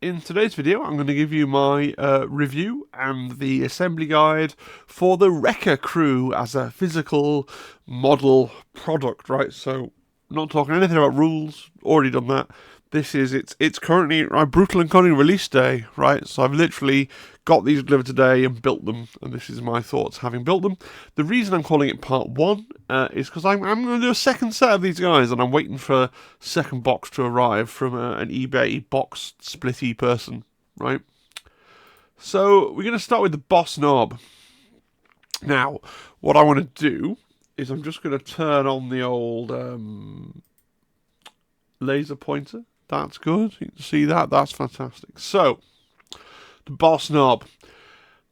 In today's video, I'm going to give you my review and the assembly guide for the Wrecka Krew as a physical model product, right? So, not talking anything about rules, already done that. It's currently my Brutal and Cunning release day, right? So I've literally got these delivered today and built them, and this is my thoughts having built them. The reason I'm calling it part one is because I'm going to do a second set of these guys, and I'm waiting for a second box to arrive from an eBay box splitty person, right? So we're going to start with the boss knob. Now, what I want to do is I'm just going to turn on the old laser pointer. That's good. You can see that. That's fantastic. So, the boss knob.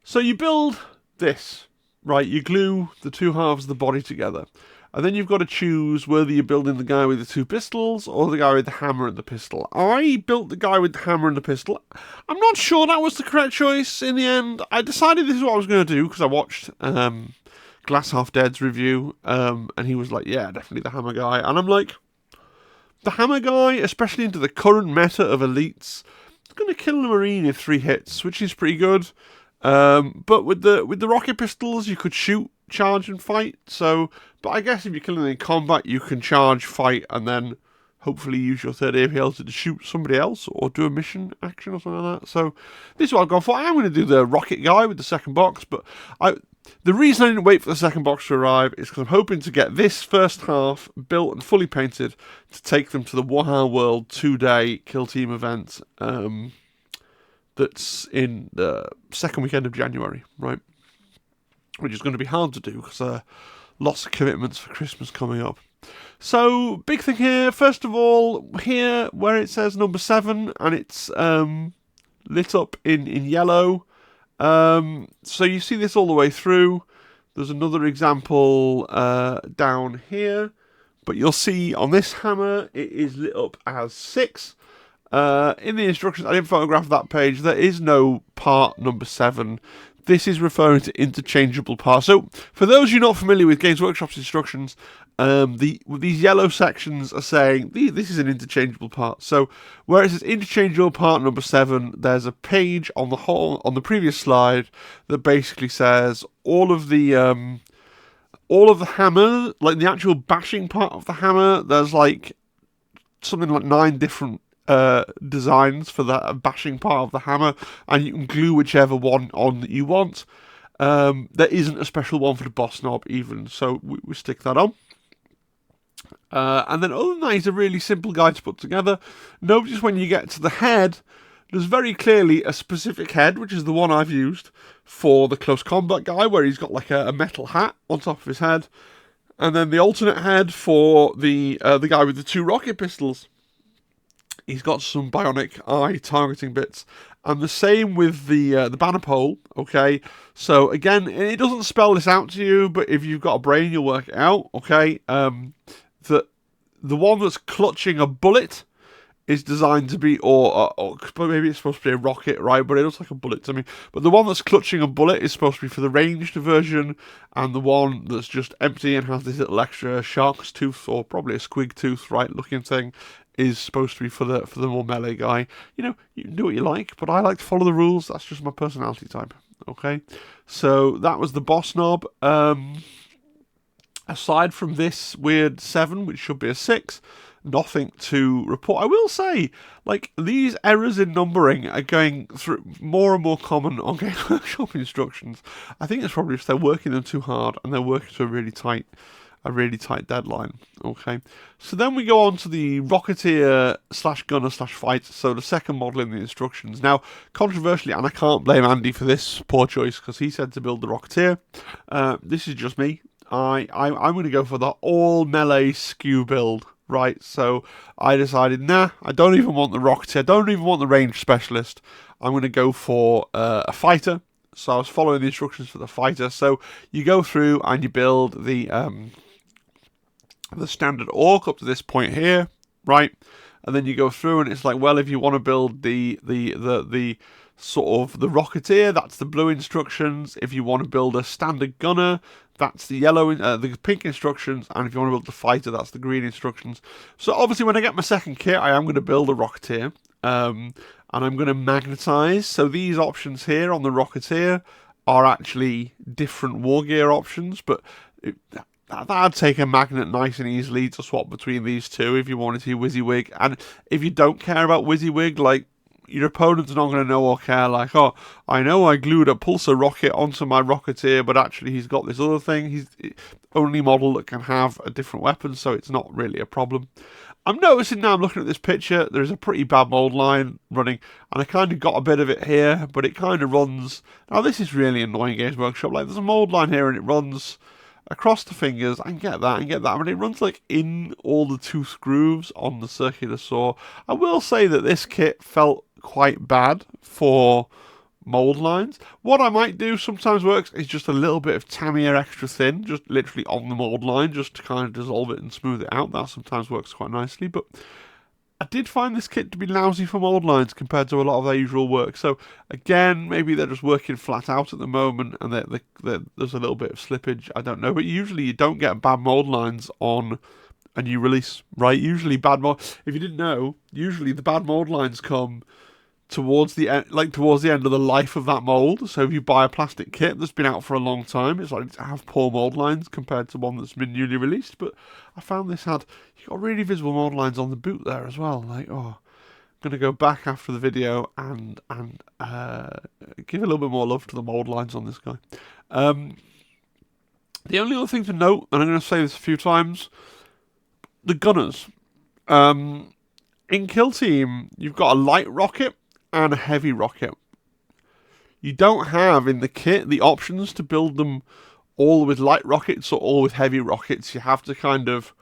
So you build this, right? You glue the two halves of the body together. And then you've got to choose whether you're building the guy with the two pistols or the guy with the hammer and the pistol. I built the guy with the hammer and the pistol. I'm not sure that was the correct choice in the end. I decided this is what I was going to do because I watched Glass Half Dead's review. And he was like, yeah, definitely the hammer guy. And I'm like, the hammer guy, especially into the current meta of elites, is going to kill the Marine in 3 hits, which is pretty good. But with the rocket pistols, you could shoot, charge, and fight. So, but I guess if you're killing in combat, you can charge, fight, and then hopefully use your third APL to shoot somebody else or do a mission action or something like that. So this is what I've gone for. I'm going to do the rocket guy with the second box, but the reason I didn't wait for the second box to arrive is because I'm hoping to get this first half built and fully painted to take them to the Warhammer World 2-day kill team event that's in the second weekend of January, right? Which is going to be hard to do because lots of commitments for Christmas coming up. So, big thing here, first of all, here where it says number 7 and it's lit up in yellow. So you see this all the way through. There's another example down here, but you'll see on this hammer it is lit up as 6. In the instructions, I didn't photograph that page. There is no part number 7. This is referring to interchangeable parts. So, for those of you not familiar with Games Workshop's instructions, these yellow sections are saying this is an interchangeable part. So, where it says interchangeable part number 7, there's a page on the previous slide that basically says all of the hammer, like the actual bashing part of the hammer. There's like something like 9 different designs for that bashing part of the hammer, and you can glue whichever one on that you want. There isn't a special one for the boss knob even, so we stick that on. And then other than that, it's a really simple guide to put together. Notice when you get to the head, there's very clearly a specific head, which is the one I've used for the close combat guy, where he's got like a metal hat on top of his head, and then the alternate head for the guy with the 2 rocket pistols. He's got some bionic eye targeting bits, and the same with the banner pole. Okay, so again, it doesn't spell this out to you, but if you've got a brain, you'll work it out. Okay, that the one that's clutching a bullet is designed to be, or maybe it's supposed to be a rocket, right? But it looks like a bullet to me. But the one that's clutching a bullet is supposed to be for the ranged version, and the one that's just empty and has this little extra shark's tooth, or probably a squig tooth, right, looking thing, is supposed to be for the more melee guy. You know, you can do what you like, but I like to follow the rules. That's just my personality type. Okay, so that was the boss knob. Aside from this weird 7, which should be a 6, nothing to report. I will say, like, these errors in numbering are going through more and more common on Game Workshop instructions. I think it's probably if they're working them too hard and they're working to a really tight deadline. Okay, so then we go on to the Rocketeer / gunner / fighter, so the second model in the instructions. Now, controversially, and I can't blame Andy for this poor choice because he said to build the Rocketeer. This is just me. I'm going to go for the all melee skew build, right? So I decided, nah, I don't even want the Rocketeer, I don't even want the range specialist. I'm going to go for a fighter. So I was following the instructions for the fighter. So you go through and you build the standard orc up to this point here, right? And then you go through and it's like, well, if you want to build the sort of the Rocketeer, that's the blue instructions. If you want to build a standard gunner, that's the yellow, the pink instructions. And if you want to build the fighter, that's the green instructions. So obviously when I get my second kit, I am going to build a Rocketeer. and I'm going to magnetize. So these options here on the Rocketeer are actually different war gear options, but that'd take a magnet nice and easily to swap between these two if you wanted to WYSIWYG. And if you don't care about WYSIWYG, like, your opponent's not going to know or care, like, oh, I know I glued a pulsar rocket onto my Rocketeer, but actually he's got this other thing. He's the only model that can have a different weapon, so it's not really a problem. I'm noticing now I'm looking at this picture, there's a pretty bad mold line running, and I kind of got a bit of it here, but it kind of runs... Now this is really annoying, Games Workshop. Like, there's a mold line here and it runs across the fingers. I can get that, but it runs like in all the tooth grooves on the circular saw. I will say that this kit felt quite bad for mold lines. What I might do sometimes works is just a little bit of Tamiya extra thin, just literally on the mold line, just to kind of dissolve it and smooth it out. That sometimes works quite nicely, but I did find this kit to be lousy for mold lines compared to a lot of their usual work. So again, maybe they're just working flat out at the moment and there's a little bit of slippage. I don't know, but usually you don't get bad mold lines on a new release, right? Usually if you didn't know, usually the bad mold lines come towards the end, towards the end of the life of that mold. So if you buy a plastic kit that's been out for a long time, it's likely to have poor mold lines compared to one that's been newly released. But I found this you got really visible mold lines on the boot there as well. Like, oh, I'm gonna go back after the video and give a little bit more love to the mold lines on this guy. The only other thing to note, and I'm going to say this a few times, the gunners. In Kill Team, you've got a light rocket and a heavy rocket. You don't have in the kit the options to build them all with light rockets or all with heavy rockets. You have to kind of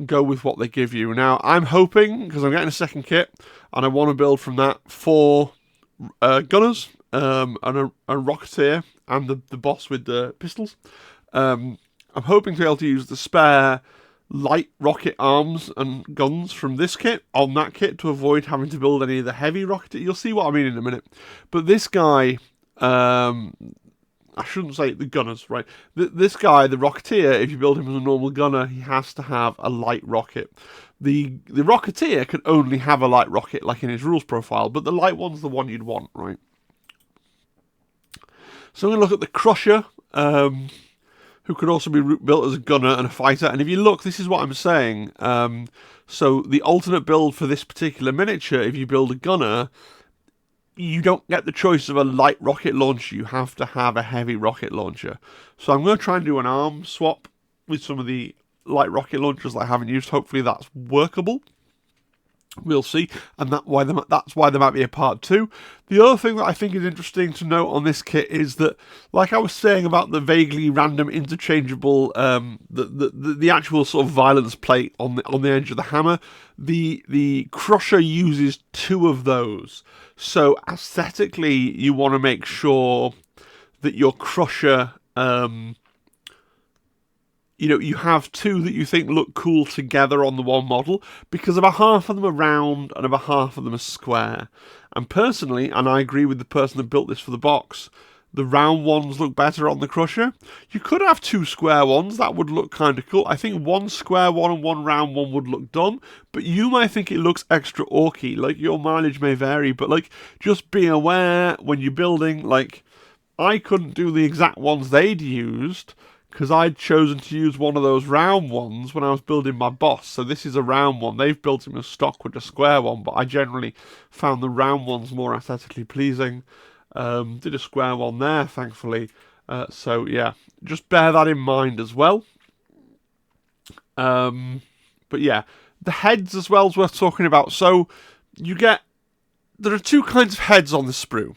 go with what they give you. Now, I'm hoping, because I'm getting a second kit, and I want to build from that 4 gunners, and a Rocketeer, and the boss with the pistols. I'm hoping to be able to use the spare light rocket arms and guns from this kit on that kit to avoid having to build any of the heavy rocket. You'll see what I mean in a minute. But this guy, I shouldn't say the gunners, right? This guy, the Rocketeer, if you build him as a normal gunner, he has to have a light rocket. The Rocketeer can only have a light rocket, like in his rules profile, but the light one's the one you'd want, right? So I'm going to look at the Crusher, who could also be built as a gunner and a fighter. And if you look, this is what I'm saying. So the alternate build for this particular miniature, if you build a gunner, you don't get the choice of a light rocket launcher. You have to have a heavy rocket launcher. So I'm going to try and do an arm swap with some of the light rocket launchers that I haven't used. Hopefully that's workable. We'll see, and that's why there might be a part 2. The other thing that I think is interesting to note on this kit is that, like I was saying about the vaguely random interchangeable, the actual sort of violence plate on the edge of the hammer, the Crusher uses 2 of those. So aesthetically, you want to make sure that your Crusher, you have 2 that you think look cool together on the one model, because about half of them are round and about half of them are square. And personally, and I agree with the person that built this for the box, the round ones look better on the Crusher. You could have 2 square ones, that would look kind of cool. I think 1 square one and 1 round one would look dumb, but you might think it looks extra orky. Like, your mileage may vary, but like, just be aware when you're building, like, I couldn't do the exact ones they'd used, because I'd chosen to use one of those round ones when I was building my boss. So this is a round one. They've built him as stock with a square one, but I generally found the round ones more aesthetically pleasing. Did a square one there, thankfully. So yeah, just bear that in mind as well. But yeah, the heads as well is worth talking about. So there are 2 kinds of heads on the sprue.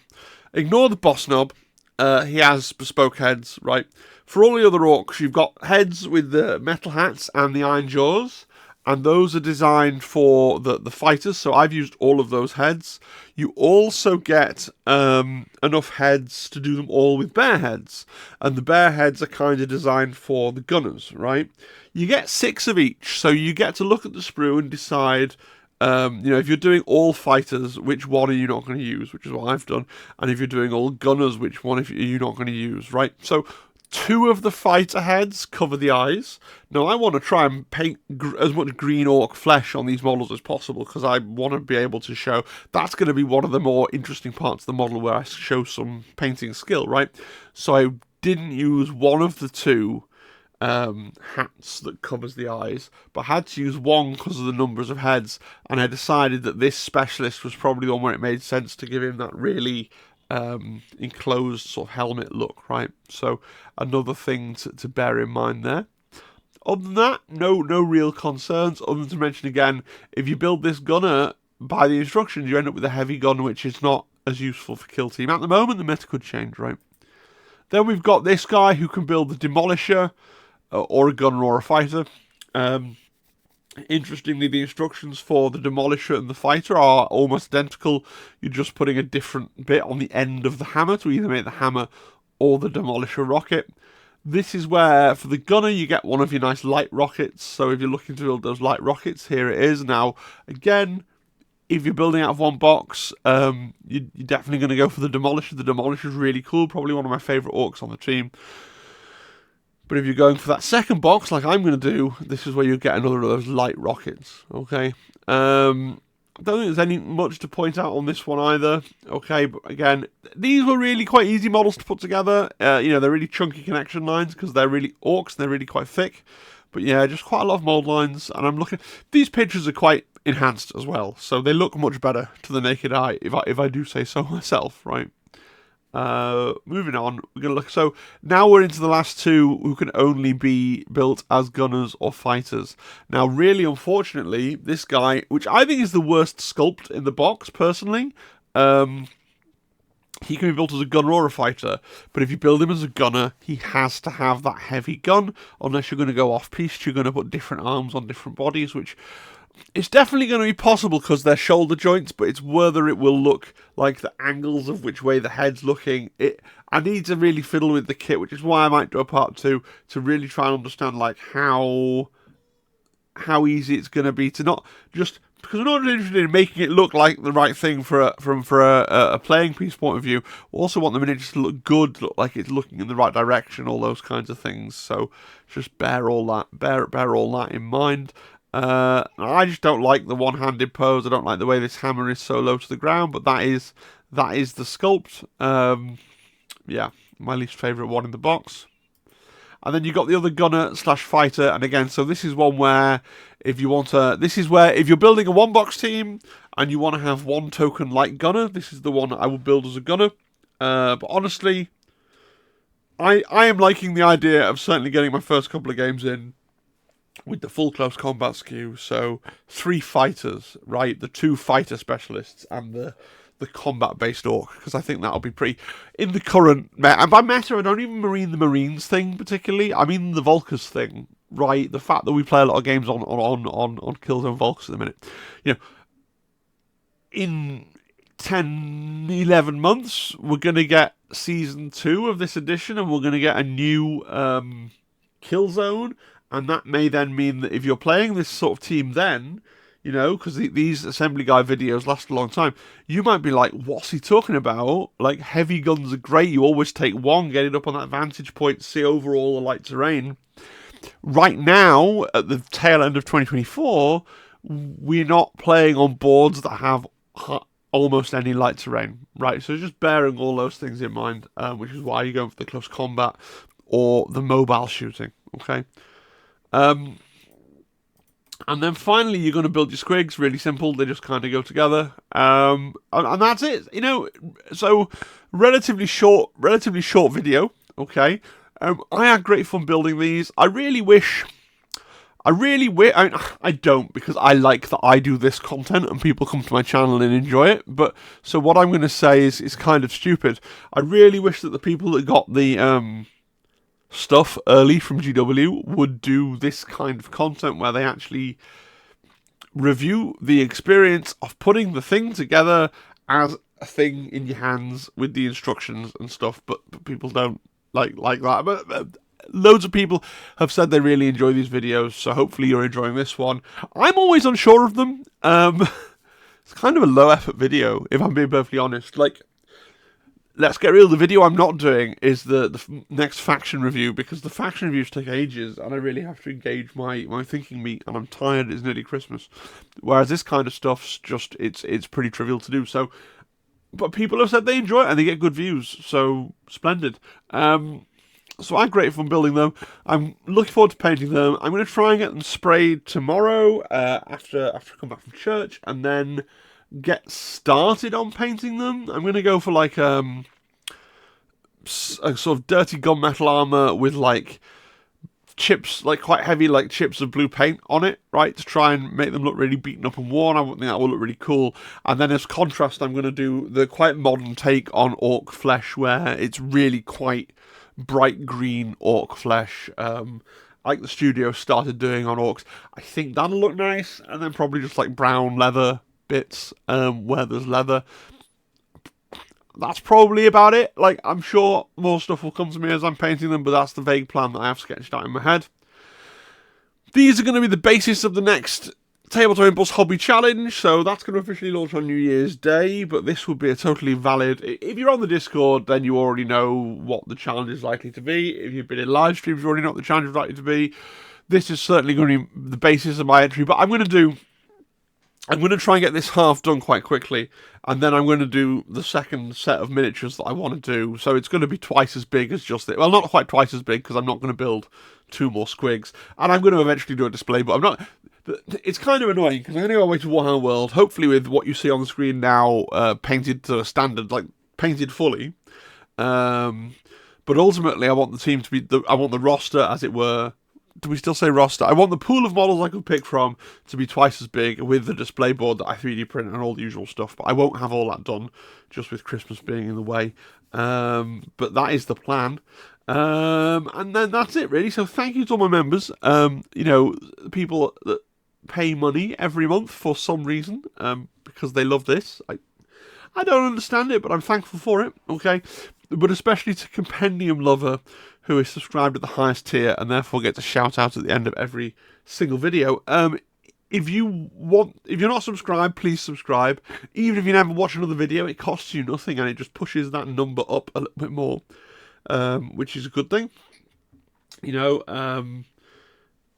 Ignore the boss knob. He has bespoke heads, right? For all the other orcs, you've got heads with the metal hats and the iron jaws, and those are designed for the fighters, so I've used all of those heads. You also get enough heads to do them all with bear heads, and the bear heads are kind of designed for the gunners, right? You get 6 of each, so you get to look at the sprue and decide... if you're doing all fighters, which one are you not going to use, which is what I've done, and if you're doing all gunners, which one are you not going to use, right? So 2 of the fighter heads cover the eyes. Now, I want to try and paint as much green orc flesh on these models as possible, because I want to be able to show... That's going to be one of the more interesting parts of the model, where I show some painting skill, right? So I didn't use one of the 2 hats that covers the eyes, but had to use one because of the numbers of heads, and I decided that this specialist was probably the one where it made sense to give him that really enclosed sort of helmet look, right? So another thing to bear in mind there. Other than that, no real concerns, other than to mention again, if you build this gunner by the instructions, you end up with a heavy gun, which is not as useful for kill team. At the moment, the meta could change, right? Then we've got this guy who can build the Demolisher, or a gunner or a fighter. Interestingly, the instructions for the Demolisher and the fighter are almost identical. You're just putting a different bit on the end of the hammer to either make the hammer or the Demolisher rocket. This is where, for the gunner, you get one of your nice light rockets. So if you're looking to build those light rockets, here it is. Now, again, if you're building out of one box, you're definitely going to go for the Demolisher. The Demolisher is really cool, probably one of my favourite orcs on the team. But if you're going for that second box, like I'm going to do, this is where you get another of those light rockets, okay? I don't think there's any much to point out on this one either, okay? But again, these were really quite easy models to put together. You know, they're really chunky connection lines because they're really orcs, and they're really quite thick. But yeah, just quite a lot of mold lines, and I'm looking... These pictures are quite enhanced as well, so they look much better to the naked eye, if I do say so myself, right? Moving on, we're going to look. So now we're into the last 2 who can only be built as gunners or fighters. Now, really, unfortunately, this guy, which I think is the worst sculpt in the box, personally, he can be built as a gunner or a fighter, but if you build him as a gunner, he has to have that heavy gun, unless you're going to go off-piste. You're going to put different arms on different bodies, which... It's definitely going to be possible because they're shoulder joints, but it's whether it will look like the angles of which way the head's looking. I need to really fiddle with the kit, which is why I might do a part 2 to really try and understand like how easy it's going to be to not just... Because we're not interested in making it look like the right thing from a playing piece point of view. We also want the miniatures to look good, look like it's looking in the right direction, all those kinds of things. So just bear all that in mind. I just don't like the one-handed pose. I don't like the way this hammer is so low to the ground, but that is the sculpt. Yeah, my least favourite one in the box. And then you've got the other gunner / fighter, and again, so this is one where if you want to... This is where if you're building a one-box team and you want to have one token light gunner, this is the one I would build as a gunner. But honestly, I am liking the idea of certainly getting my first couple of games in with the full close combat skew. So 3 fighters, right? The 2 fighter specialists and the combat-based orc, because I think that'll be pretty... In the current... And by meta, I don't even mean the Marines thing particularly. I mean the Volkers thing, right? The fact that we play a lot of games on Killzone Volkers at the minute. You know, in 10, 11 months, we're going to get Season 2 of this edition, and we're going to get a new Killzone. And that may then mean that if you're playing this sort of team then, you know, because these Assembly Guy videos last a long time, you might be like, what's he talking about? Like, heavy guns are great. You always take one, get it up on that vantage point, see over all the light terrain. Right now, at the tail end of 2024, we're not playing on boards that have almost any light terrain, right? So just bearing all those things in mind, which is why you're going for the close combat or the mobile shooting, okay? And then finally, you're going to build your squigs. Really simple. They just kind of go together. And that's it. You know, so relatively short video. Okay. I had great fun building these. I don't, because I like that I do this content and people come to my channel and enjoy it. But so what I'm going to say is kind of stupid. I really wish that the people that got the stuff early from GW would do this kind of content where they actually review the experience of putting the thing together as a thing in your hands with the instructions and stuff, but people don't like that. But loads of people have said they really enjoy these videos, so hopefully you're enjoying this one. I'm always unsure of them. It's kind of a low effort video, if I'm being perfectly honest. Like, let's get real. The video I'm not doing is the next faction review, because the faction reviews take ages, and I really have to engage my thinking meat, and I'm tired. It's nearly Christmas. Whereas this kind of stuff's just it's pretty trivial to do. So, but people have said they enjoy it and they get good views. So splendid. So I'm grateful for building them. I'm looking forward to painting them. I'm going to try and get them sprayed tomorrow after I come back from church, and then get started on painting them. I'm going to go for like a sort of dirty gunmetal armor with like chips, like quite heavy like chips of blue paint on it, right, to try and make them look really beaten up and worn. I think that will look really cool. And then as contrast, I'm going to do the quite modern take on orc flesh, where it's really quite bright green orc flesh, like the studio started doing on orcs. I think that'll look nice. And then probably just like brown leather bits where there's leather. That's probably about it. Like, I'm sure more stuff will come to me as I'm painting them, but that's the vague plan that I have sketched out in my head. These are going to be the basis of the next Tabletop Impulse Hobby Challenge, so that's going to officially launch on New Year's Day, but this would be a totally valid... If you're on the Discord, then you already know what the challenge is likely to be. If you've been in live streams, you already know what the challenge is likely to be. This is certainly going to be the basis of my entry, but I'm going to try and get this half done quite quickly, and then I'm going to do the second set of miniatures that I want to do. So it's going to be twice as big as just it. Well, not quite twice as big, because I'm not going to build 2 more squigs. And I'm going to eventually do a display, but I'm not... It's kind of annoying, because I'm going to go away to Warhammer World, hopefully with what you see on the screen now painted to a standard, like painted fully. But ultimately, I want the team to be... I want the roster, as it were... Do we still say roster? I want the pool of models I could pick from to be twice as big, with the display board that I 3D print and all the usual stuff. But I won't have all that done, just with Christmas being in the way. But that is the plan. And then that's it, really. So thank you to all my members. You know, people that pay money every month for some reason, because they love this. I don't understand it, but I'm thankful for it, okay? But especially to Compendium Lover, who is subscribed at the highest tier and therefore gets a shout out at the end of every single video. If you're not subscribed, please subscribe. Even if you never watch another video, it costs you nothing, and it just pushes that number up a little bit more, which is a good thing. You know,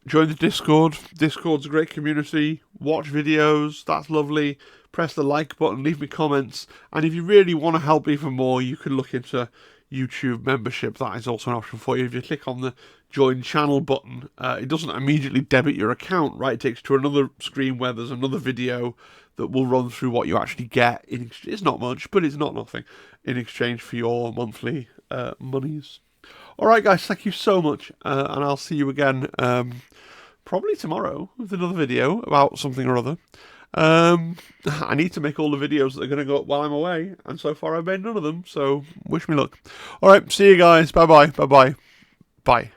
join the Discord. Discord's a great community. Watch videos, that's lovely. Press the like button, leave me comments, and if you really want to help even more, you can look into YouTube membership. That is also an option for you. If you click on the join channel button, it doesn't immediately debit your account, right? It takes you to another screen where there's another video that will run through what you actually get. It's not much, but it's not nothing, in exchange for your monthly monies. Alright guys, thank you so much, and I'll see you again probably tomorrow with another video about something or other. I need to make all the videos that are going to go up while I'm away, and so far I've made none of them, so wish me luck. Alright, see you guys, bye bye, bye bye, bye.